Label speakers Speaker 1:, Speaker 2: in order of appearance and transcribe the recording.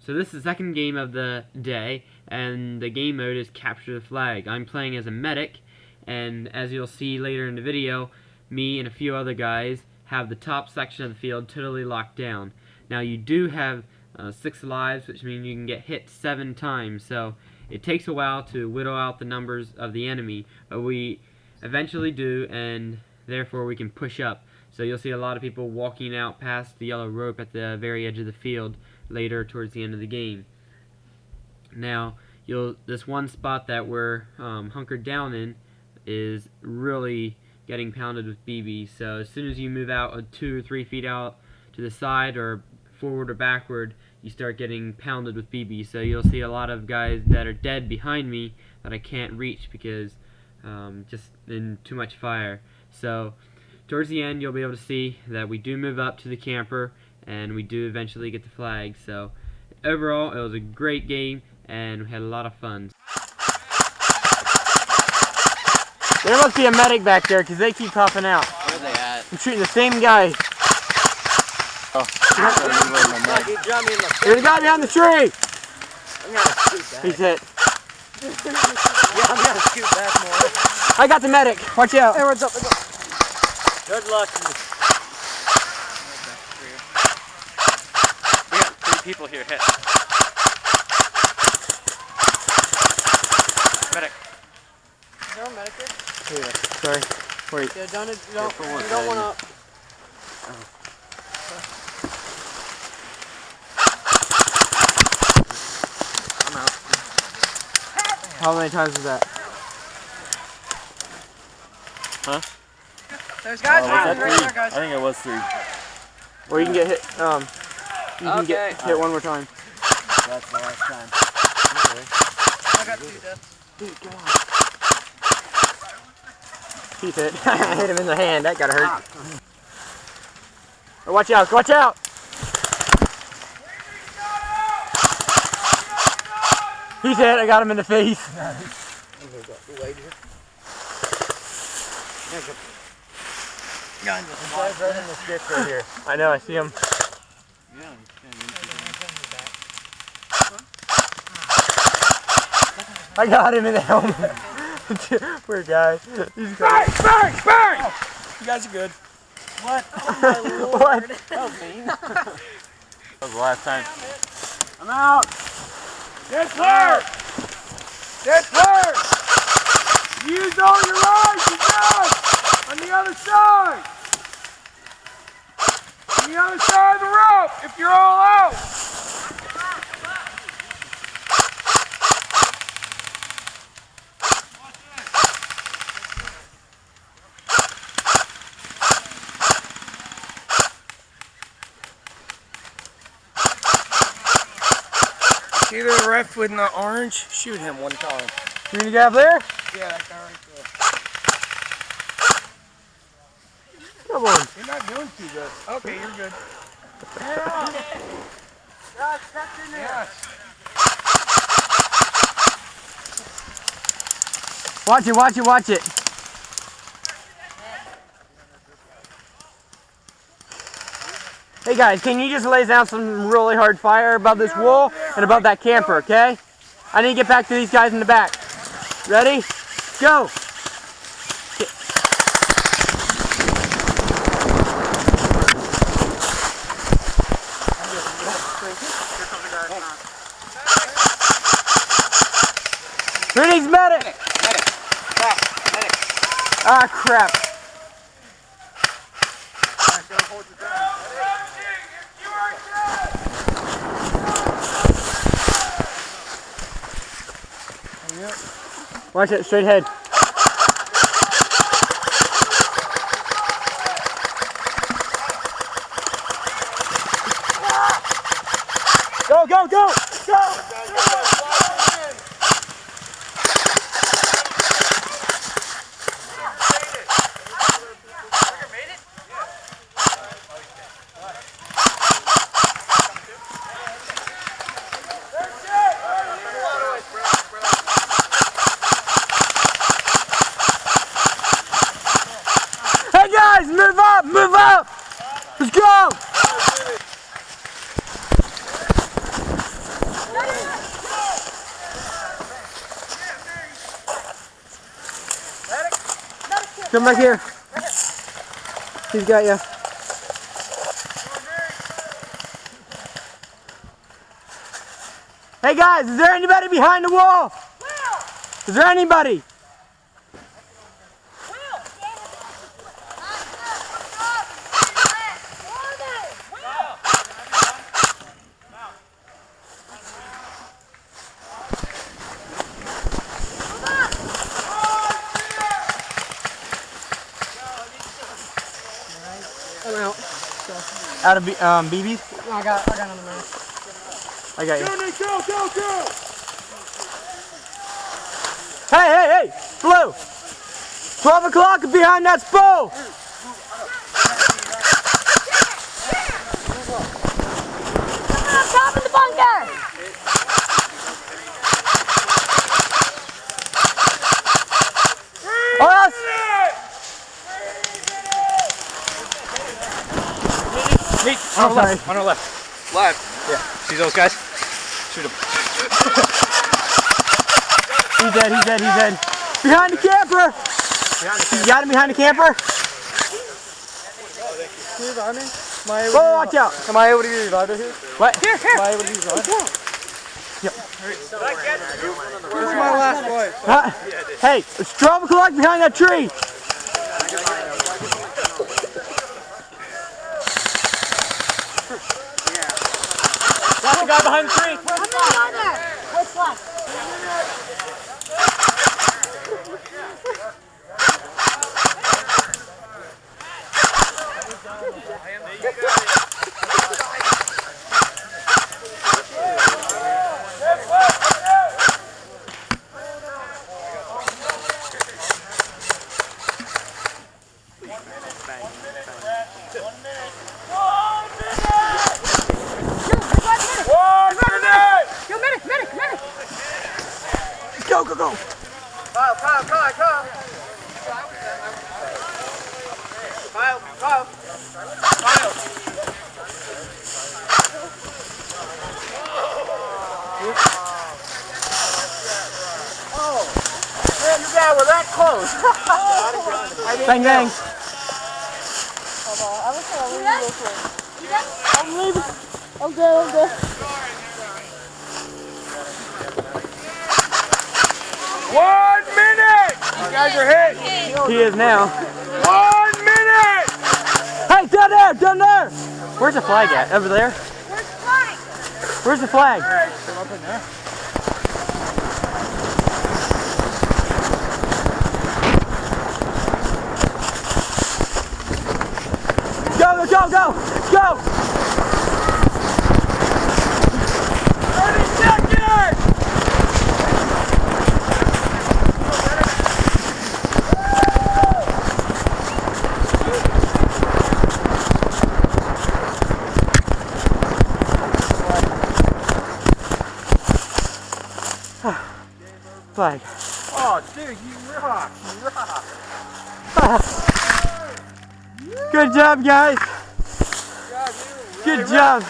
Speaker 1: So this is the second game of the day, and the game mode is Capture the Flag. I'm playing as a medic, and as you'll see later in the video, me and a few other guys have the top section of the field totally locked down. Now you do have 6 lives, which means you can get hit 7 times, so it takes a while to whittle out the numbers of the enemy, but we eventually do, and therefore we can push up. So you'll see a lot of people walking out past the yellow rope at the very edge of the field later towards the end of the game. Now, this one spot that we're hunkered down in is really getting pounded with BBs. So as soon as you move out 2 or 3 feet out to the side or forward or backward, you start getting pounded with BBs. So you'll see a lot of guys that are dead behind me that I can't reach because just in too much fire. So towards the end, you'll be able to see that we do move up to the camper, and we do eventually get the flag. So overall, it was a great game, and we had a lot of fun.
Speaker 2: There must be a medic back there, because they keep popping out.
Speaker 3: Where are they at?
Speaker 2: I'm shooting the same guy.
Speaker 3: Oh.
Speaker 2: There's a guy behind the tree!
Speaker 3: I'm gonna scoot back.
Speaker 2: He's hit.
Speaker 3: Yeah, I'm gonna scoot back more.
Speaker 2: I got the medic. Watch out.
Speaker 3: Hey, what's up? Good luck. We got 3 people here hit. Medic.
Speaker 4: Is there a medic here?
Speaker 2: Yeah, sorry. Wait.
Speaker 4: Yeah, you don't want to...
Speaker 3: I'm out.
Speaker 2: How many times was that?
Speaker 3: Huh?
Speaker 4: There's guys
Speaker 3: was that
Speaker 4: right
Speaker 3: 3?
Speaker 4: there, guys.
Speaker 3: I think it was 3.
Speaker 2: Or you can get hit, you can get hit one more time.
Speaker 3: That's the last time. Okay.
Speaker 4: I got 2 deaths.
Speaker 2: Dude, go on. He's hit. I hit him in the hand. That gotta hurt. Oh, watch out! Watch out! He's hit. I got him in the face. He's right in the stick right here. I know. I see him. I got him in the helmet. Poor guy. Bang!
Speaker 3: You guys are good.
Speaker 4: What? Oh my lord.
Speaker 2: What?
Speaker 3: That was mean. That was the last time.
Speaker 2: I'm out. Get clear! Get clear! Use all your lives you got on the other side. On the other side of the rope, if you're all out.
Speaker 5: See the ref with the orange? Shoot him one time.
Speaker 2: You gonna get up there?
Speaker 5: Yeah, that guy right there.
Speaker 2: Come on.
Speaker 5: You're not doing too good. Okay, you're good. Yes.
Speaker 2: Watch it, watch it, watch it. Hey guys, can you just lay down some really hard fire above this wall and above that camper, okay? I need to get back to these guys in the back. Ready? Go! Greetings, medic! Ah, crap. Watch it, straight ahead. Go, go, go! Go! Hey guys, move up, move up! Let's go! Come back here. He's got you. Hey guys, is there anybody behind the wall? Is there anybody? Out of BBs?
Speaker 4: No, I got another man.
Speaker 2: I got you.
Speaker 5: Go!
Speaker 2: Hey! Blue! 12 o'clock behind that spool!
Speaker 6: Top of the bunker!
Speaker 2: Us!
Speaker 3: On our left. On our left. Left. Yeah. See those guys? Shoot them.
Speaker 2: He's dead. Behind the camper! You got him behind the camper? Oh, watch out!
Speaker 4: Am I able to be revived here?
Speaker 2: What?
Speaker 4: Am I able to be revived?
Speaker 2: Yep.
Speaker 4: This is my last voice.
Speaker 2: Huh? Hey, it's 12 o'clock behind that tree!
Speaker 5: Got the guy behind the tree.
Speaker 6: How many are there? Which one?
Speaker 2: Go!
Speaker 4: Kyle.
Speaker 5: Man, you guys were that close.
Speaker 2: Bang!
Speaker 6: I'm leaving. I'm good.
Speaker 5: 1 minute. You guys are hit.
Speaker 2: He is now.
Speaker 5: 1 minute.
Speaker 2: Hey, down there! Where's the flag at? Over there? Where's the flag?
Speaker 5: Up in there.
Speaker 2: Go!
Speaker 5: 30 seconds.
Speaker 2: Flag.
Speaker 5: Oh, dude, you rock.
Speaker 2: Good job, guys. Good job.